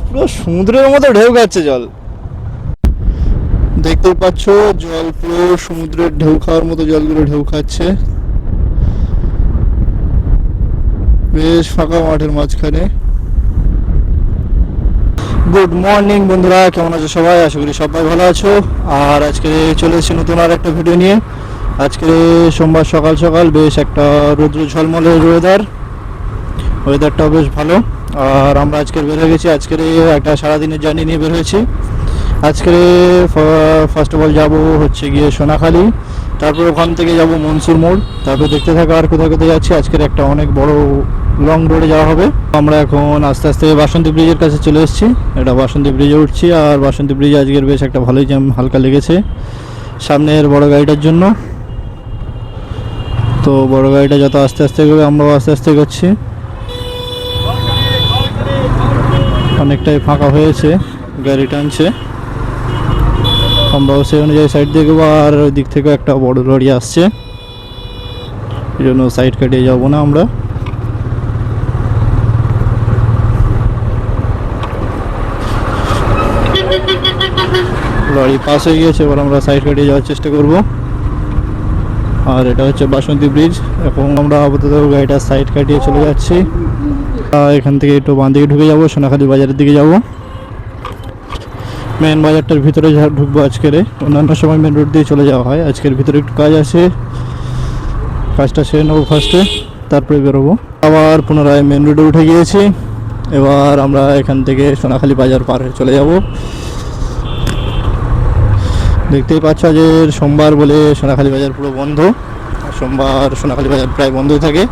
পুরো সমুদ্রের মতো ঢেউ খাচ্ছে জল। দেখতেই পাচ্ছ জল পুরো সমুদ্রের ঢেউ খাওয়ার মতো জলগুলো ঢেউ খাচ্ছে। বেশ ফাঁকা মাঠের মাঝখানে। গুড মর্নিং বন্ধুরা, কেমন আছো সবাই? আশা করি সবাই ভালো আছো। আর আজকে চলে এসেছি নতুন আর একটা ভিডিও নিয়ে। আজকে সোমবার সকাল সকাল বেশ একটা রৌদ্র ঝলমলে ওয়েদারটাও বেশ ভালো। আর আমরা আজকে বের হয়ে গেছি, আজকের একটা সারাদিনের জার্নি নিয়ে বের হয়েছি। আজকে ফার্স্ট অফ অল যাবো হচ্ছে গিয়ে সোনাখালি, তারপর ওখান থেকে যাব মনসুর মোড়, তারপর দেখতে থাকা আর কোথায় কোথায় যাচ্ছি। আজকের একটা অনেক বড় লং রোডে যাওয়া হবে। আমরা এখন আস্তে আস্তে বাসন্তী ব্রিজের কাছে চলে এসেছি। এটা বাসন্তী ব্রিজে উঠছি। আর বাসন্তী ব্রিজে আজকের বেশ একটা ভালোই জ্যাম হালকা লেগেছে সামনের বড় গাড়িটার জন্য। তো বড় গাড়িটা যত আস্তে আস্তে এগোবে আমরাও আস্তে আস্তে এগোচ্ছি। অনেকটাই ফাঁকা হয়েছে, গাড়ি টানছে। আমরাও সেই অনুযায়ী সাইড দিয়ে এগোবো। আর ওই দিক থেকে একটা বড় লরি আসছে, এই জন্য সাইড কাটিয়ে যাবো না আমরা। লরি পাস হয়ে গিয়েছে, এবার আমরা সাইড কাটিয়ে যাওয়ার চেষ্টা করব। আর এটা হচ্ছে বাসন্তী ব্রিজ। এখন আমরা আপাতত গাড়িটা সাইড কাটিয়ে চলে যাচ্ছি। এখান থেকে একটু বাঁ দিকে ঢুকে যাবো, সোনাখালি বাজারের দিকে যাব। মেন বাজারটার ভিতরে ঢুকবো আজকের। অন্যান্য সময় মেন রোড দিয়ে চলে যাওয়া হয়, আজকের ভিতরে একটু কাজ আছে, কাজটা সেরে নেবো ফার্স্টে, তারপরে বেরোবো। আবার পুনরায় মেন রোডে উঠে গিয়েছি। এবার আমরা এখান থেকে সোনাখালি বাজার পার হয়ে চলে যাব। দেখতেই পাচ্ছ যে সোমবার বলে সোনাখালি বাজার পুরো বন্ধ। সোমবার সোনাখালি বাজার প্রায় বন্ধই থাকে,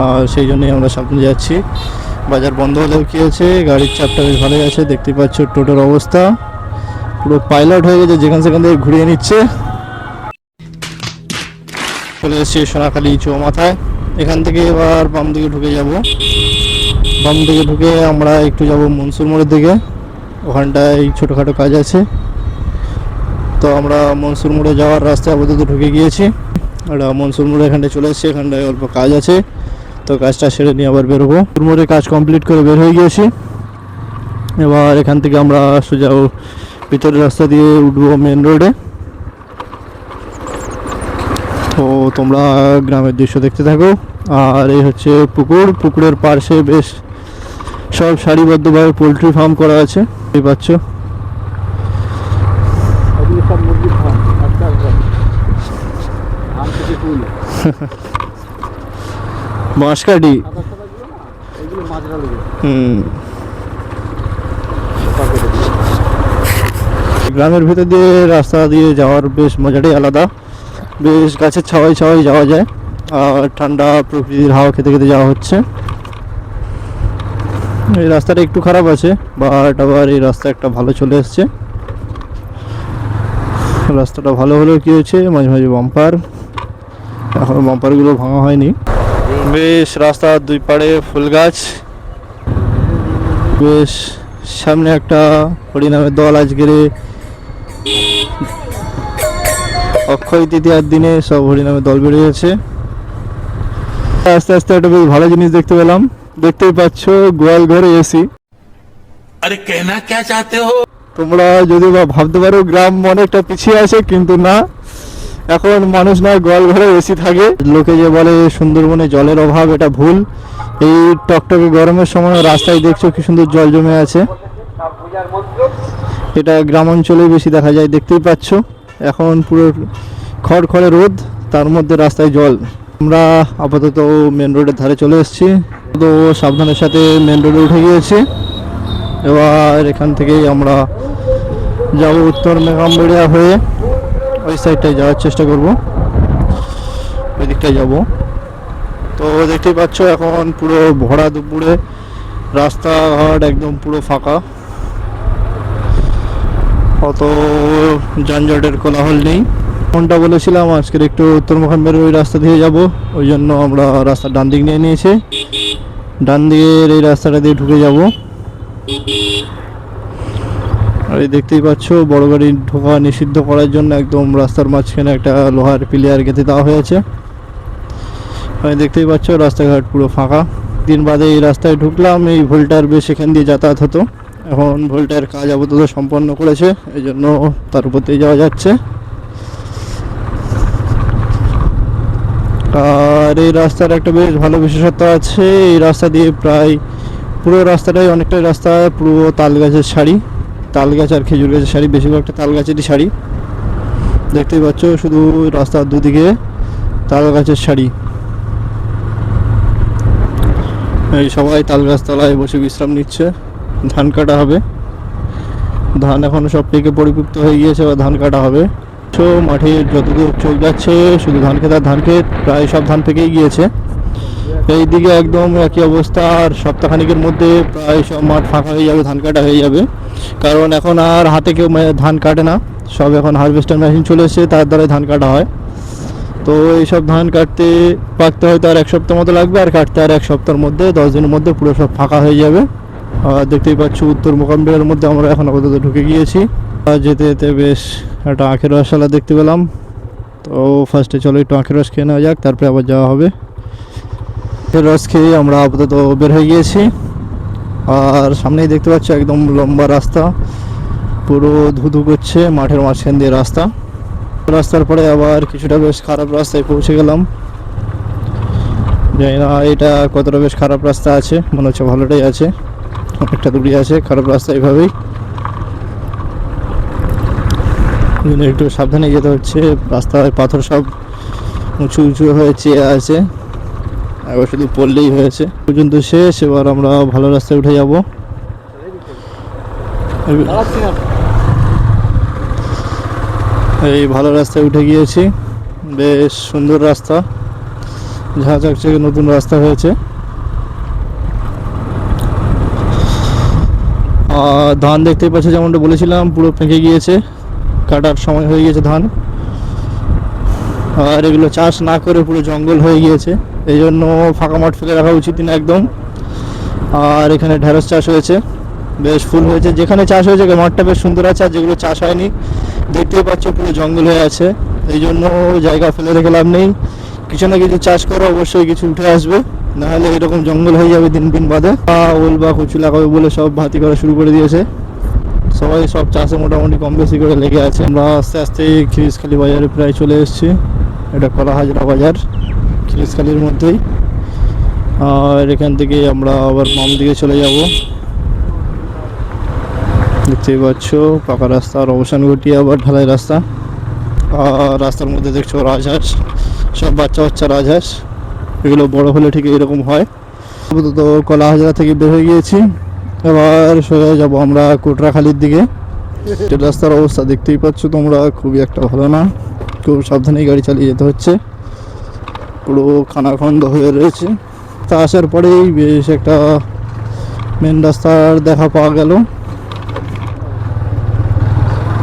আর সেই জন্যই আমরা সামনে যাচ্ছি। বাজার বন্ধ হলেও কী হয়েছে, গাড়ির চাপটা বেশ ভালোই আছে। দেখতেই পাচ্ছ টোটোর অবস্থা পুরো পাইলট হয়ে গেছে, যেখান সেখান থেকে ঘুরিয়ে নিচ্ছে। চলে এসেছি সোনাখালি চৌমাথায়। এখান থেকে এবার বাম দিকে ঢুকে যাব। বাম দিকে ঢুকে আমরা একটু যাব মনসুর মোড়ের দিকে, ওখানটায় ছোটোখাটো কাজ আছে। তো আমরা মনসুর মোড়ে যাওয়ার রাস্তায় আপাতত ঢুকে গিয়েছি। আমরা মনসুর মোড়ে এখানটায় চলে এসেছি, এখানটায় অল্প কাজ আছে, তো কাজটা সেরে নিয়ে আবার বেরোবো। মোড়ে কাজ কমপ্লিট করে বের হয়ে গিয়েছি। এবার এখান থেকে আমরা সোজা ভিতরের রাস্তা দিয়ে উঠবো মেন রোডে। তো তোমরা গ্রামের দৃশ্য দেখতে থাকো। আর এই হচ্ছে পুকুর, পুকুরের পাশে বেশ সব সারিবদ্ধভাবে পোলট্রি ফার্ম করা আছে, দেখতে পাচ্ছ। বাঁশকাঠি। গ্রামের ভিতর দিয়ে রাস্তা দিয়ে যাওয়ার বেশ মজাটাই আলাদা। বেশ গাছের ছাওয়াই ছাওয়াই যাওয়া যায়, আর ঠান্ডা প্রকৃতির হাওয়া খেতে খেতে যাওয়া হচ্ছে। এই রাস্তাটা একটু খারাপ আছে, বাট আবার এই রাস্তা একটা ভালো চলে এসছে। রাস্তাটা ভালো হলেও কী হয়েছে, মাঝে মাঝে বাম্পার, এখন বাম্পারগুলো ভাঙা হয়নি। বেশ রাস্তার দুই পাড়ে ফুল গাছ। বেশ সামনে একটা হরিনামের দল, আজকের অক্ষয় তৃতীয়ার দিনে সব হরিনামের দল বেরিয়েছে। আস্তে আস্তে একটা বেশ ভালো জিনিস দেখতে পেলাম। দেখতেই পাচ্ছ গোয়াল ঘরে এসি। আরে কেনা কে চাতে হো? তোমরা যদি বা ভাবতে পারো গ্রাম অনেকটা পিছিয়ে আছে, কিন্তু না, এখন মানুষ নয় গোয়াল ঘরে এসি থাকে। লোকে যে বলে সুন্দরবনে জলের অভাব, এটা ভুল। এই টকটকে গরমের সময় রাস্তায় দেখছো কি সুন্দর জল জমে আছে। এটা গ্রাম অঞ্চলে বেশি দেখা যায়, দেখতেই পাচ্ছ। এখন পুরো খড়খড়ে রোদ, তার মধ্যে রাস্তায় জল। আমরা আপাতত মেন রোডের ধারে চলে এসেছি, তো সাবধানের সাথে মেন রোডে উঠে গিয়েছি। এবার এখান থেকেই আমরা যাব উত্তর মেঘামবেড়িয়া হয়ে, ওই সাইডটায় যাওয়ার চেষ্টা করব, ওই দিকটায় যাব। তো দেখতেই পাচ্ছ এখন পুরো ভরা দুপুরে রাস্তাঘাট একদম পুরো ফাঁকা, অত যানজটের কোলাহল নেই। কোনটা বলেছিলাম আজকের একটু উত্তর মেঘামবেড়িয়ার ওই রাস্তা দিয়ে যাব, ওই জন্য আমরা রাস্তার ডান দিক নিয়ে নিয়েছি। ডান দিকের এই রাস্তাটা দিয়ে ঢুকে যাব। আর এই দেখতেই পাচ্ছ বড় গাড়ি ঢোকা নিষিদ্ধ করার জন্য একদম রাস্তার মাঝখানে একটা লোহার পিলিয়ার গেঁথে দেওয়া হয়েছে। দেখতেই পাচ্ছ রাস্তাঘাট পুরো ফাঁকা। দিন বাদে এই রাস্তায় ঢুকলাম। এই ভোল্টার বেশ এখান দিয়ে যাতায়াত হতো, এখন ভোল্টার কাজ আপাতত সম্পন্ন করেছে, এই জন্য তার উপর দিয়ে যাওয়া যাচ্ছে। আর এই রাস্তার একটা বেশ ভালো বিশেষত্ব আছে, এই রাস্তা দিয়ে প্রায় পুরো রাস্তাটাই অনেকটাই রাস্তা পুরো তাল গাছের সারি, তাল গাছ আর খেজুর গাছের সারি, বেশিরভাগটা তাল গাছেরই সারি। দেখতেই পাচ্ছ শুধু রাস্তার দুদিকে তাল গাছের সারি। এই সবাই তাল গাছ তলায় বসে বিশ্রাম নিচ্ছে, ধান কাটা হবে। ধান এখন সব পেকে পরিপুক্ত হয়ে গিয়েছে, বা ধান কাটা হবে। তো মাঠের যতদূর চোখ যাচ্ছে শুধু ধান ক্ষেত আর ধান ক্ষেত, প্রায় সব ধান পেকেই গিয়েছে। এই দিকে একদম একই অবস্থা, আর সপ্তাহখানিকের মধ্যে প্রায় সব মাঠ ফাঁকা হয়ে যাবে, ধান কাটা হয়ে যাবে। কারণ এখন আর হাতে কেউ ধান কাটে না, সব এখন হারভেস্টার মেশিন চলে এসেছে, তার দ্বারাই ধান কাটা হয়। তো এইসব ধান কাটতে পাকতে হয়তো আর 1 সপ্তাহ মতো লাগবে, আর কাটতে আর 1 সপ্তাহের মধ্যে 10 দিনের মধ্যে পুরো সব ফাঁকা হয়ে যাবে। আর দেখতেই পাচ্ছ উত্তর মোকামবিলের মধ্যে আমরা এখন আপাতত ঢুকে গিয়েছি। আর যেতে যেতে বেশ একটা আখের রসশালা দেখতে পেলাম, তো ফার্স্টে চলো একটু আখের রস খেয়ে নেওয়া যাক, তারপরে আবার যাওয়া হবে। আখের রস খেয়ে আমরা আপাতত বের হয়ে গিয়েছি। আর সামনেই দেখতে পাচ্ছ একদম লম্বা রাস্তা, পুরো ধুধু করছে, মাঠের মাঝখান দিয়ে রাস্তা। রাস্তার পরে আবার কিছুটা বেশ খারাপ রাস্তায় পৌঁছে গেলাম। জানি না এটা কতটা বেশ খারাপ রাস্তা আছে, মনে হচ্ছে ভালোটাই আছে, অনেকটা দূরে আছে খারাপ রাস্তা। এইভাবেই একটু সাবধানে যেতে হচ্ছে, রাস্তায় পাথর সব উঁচু উঁচু হয়ে চেয়ে আছে, এবার শুধু পড়লেই হয়েছে। পর্যন্ত শেষ, এবার আমরা ভালো রাস্তায় উঠে যাব। এই ভালো রাস্তায় উঠে গিয়েছি, বেশ সুন্দর রাস্তা, ঝাঁচকচকে নতুন রাস্তা হয়েছে। আর ধান দেখতেই পাচ্ছ, যেমনটা বলেছিলাম পুরো পেকে গিয়েছে, কাটার সময় হয়ে গিয়েছে ধান। আর এগুলো চাষ না করে পুরো জঙ্গল হয়ে গিয়েছে, এই জন্য ফাঁকা মাঠ ফেলে রাখা উচিত না একদম। আর এখানে ঢেঁড়স চাষ হয়েছে, বেশ ফুল হয়েছে। যেখানে চাষ হয়েছে মাঠটা বেশ সুন্দর আছে, আর যেগুলো চাষ হয়নি দেখতেই পাচ্ছ পুরো জঙ্গল হয়ে আছে, এই জন্য জায়গা ফেলে রেখে লাভ নেই। কিছু না কিছু চাষ করো, অবশ্যই কিছু উঠে আসবে, নাহলে এরকম জঙ্গল হয়ে যাবে দিন দিন বাদে। ওল বা কচু লাগাবে বলে সব ভাতি করা শুরু করে দিয়েছে, সবাই সব চাষে মোটামুটি কম বেশি করে লেগে আছে। আমরা আস্তে আস্তে খিরিসখালি বাজারে প্রায় চলে এসেছি, এটা কলা হাজরা বাজার খিরিসখালির মধ্যেই। আর এখান থেকে আমরা আবার বাম দিকে চলে যাব। দেখতেই পাচ্ছ পাকা রাস্তার অবসান ঘটিয়ে আবার ঢালাই রাস্তা। আর রাস্তার মধ্যে দেখছো রাজহাঁস, সব বাচ্চা বাচ্চা রাজহাঁস, এগুলো বড় হলে ঠিক এরকম হয়। আপাতত কলা হাজরা থেকে বের হয়ে গিয়েছি, এবার সোজা যাব আমরা কোটরাখালির দিকে। রাস্তার অবস্থা দেখতেই পাচ্ছ তোমরা, খুবই একটা ভালো না, খুব সাবধানে গাড়ি চালিয়ে যেতে হচ্ছে, পুরো খানাখন্দ হয়ে রয়েছে। তা আসার পরেই বেশ একটা মেন রাস্তার দেখা পাওয়া গেল,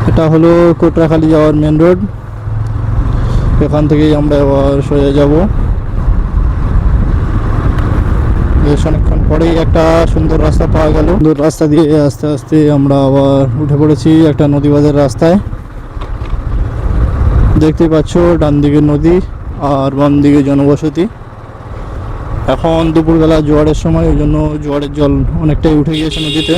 এটা হলো কোটরাখালি যাওয়ার মেন রোড। এখান থেকেই আমরা এবার সোজা যাব। বেশ অনেকক্ষণ পরেই একটা সুন্দর রাস্তা পাওয়া গেল, সুন্দর রাস্তা দিয়ে আস্তে আস্তে আমরা আবার উঠে পড়েছি একটা নদী বাঁধের রাস্তায়। দেখতেই পাচ্ছ ডান দিকে নদী আর বাম দিকে জনবসতি। এখন দুপুরবেলা জোয়ারের সময়, ওই জন্য জোয়ারের জল অনেকটাই উঠে গিয়েছে নদীতে।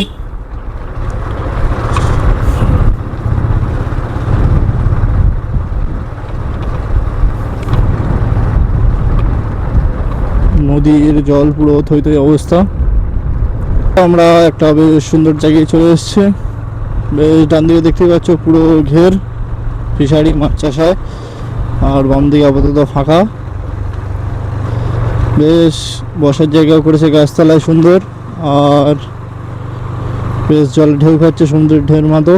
নদীর জল পুরো থই থই অবস্থা। আমরা একটা বেশ সুন্দর জায়গায় চলে এসেছি, বেশ ডান দিকে দেখতেই পাচ্ছ পুরো ঘের, ফিশারি, মাছ চাষ হয়। আর বাম দিকে আপাতত ফাঁকা, বেশ বসার জায়গাও করেছে গাছতলায় সুন্দর। আর বেশ জল ঢেউ খাচ্ছে সমুদ্রের ঢেউর মতো।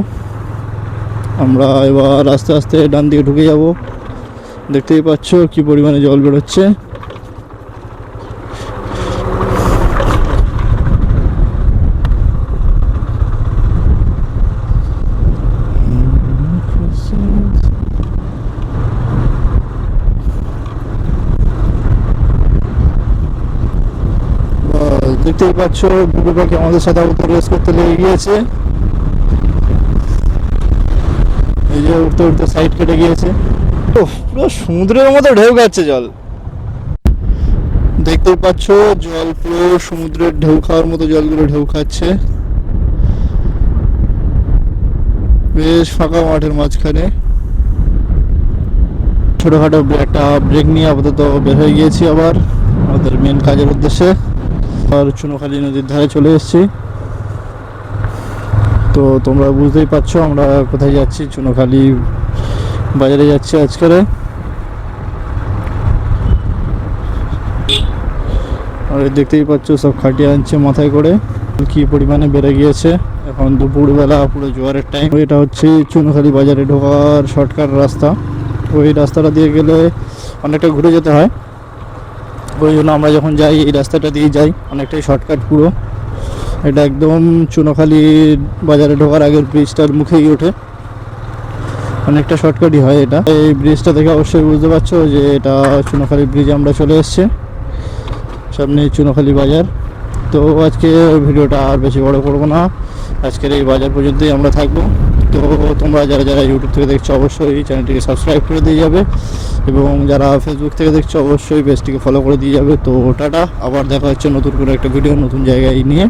আমরা এবার আস্তে আস্তে ডান দিকে ঢুকে যাব, দেখতেই পাচ্ছ কি পরিমাণে জল বেরোচ্ছে। দেখতেই পাচ্ছ বুবু পাখি আমাদের সাথে উঠতে রেস করতে লেগে গিয়েছে, এই যে উঠতে উঠতে সাইড কেটে গিয়েছে। পুরো সমুদ্রের মতো ঢেউ খাচ্ছে জল, দেখতেই পাচ্ছ জল পুরো সমুদ্রের ঢেউ খাওয়ার মতো জলগুলো ঢেউ খাচ্ছে। বেশ ফাঁকা মাঠের মাঝখানে ছোটখাটো একটা ব্রেক নিয়ে আপাতত বের হয়ে গিয়েছি আবার আমাদের মেন কাজের উদ্দেশ্যে। আর চুনোখালী নদীর ধারে চলে এসেছি। তো তোমরা বুঝতেই পারছো আমরা কোথায় যাচ্ছি, চুনোখালী বাজারে যাচ্ছি আজকে। আর দেখতেই পাচ্ছ সব খাটিয়ে আনছে মাথায় করে, কি পরিমাণে বেড়ে গিয়েছে। এখন দুপুরবেলা পুরো জোয়ারের টাইম। এটা হচ্ছে চুনোখালী বাজারে ঢোকার শর্টকাট রাস্তা। ওই রাস্তাটা দিয়ে গেলে অনেকটা ঘুরে যেতে হয়, ওই জন্য আমরা যখন যাই এই রাস্তাটা দিয়ে যাই, অনেকটাই শর্টকাট পুরো। এটা একদম চুনোখালী বাজারে ঢোকার আগের ব্রিজটার মুখেই ওঠে, অনেকটা শর্টকাটই হয় এটা। এই ব্রিজটা দেখে অবশ্যই বুঝতে পারছো যে এটা চুনোখালী ব্রিজে আমরা চলে এসেছি, সামনে চুনোখালী বাজার। তো আজকে ভিডিওটা আর বেশি বড় করবো না, আজকের এই বাজার পর্যন্তই আমরা থাকবো। তো তোমরা যারা যারা ইউটিউব থেকে দেখছো অবশ্যই চ্যানেলটিকে সাবস্ক্রাইব করে দিয়ে যাবে, এবং যারা ফেসবুক থেকে দেখছো অবশ্যই পেজটিকে ফলো করে দিয়ে যাবে। তো টাটা, আবার দেখা হচ্ছে নতুন করে একটা ভিডিও নতুন জায়গায় নিয়ে।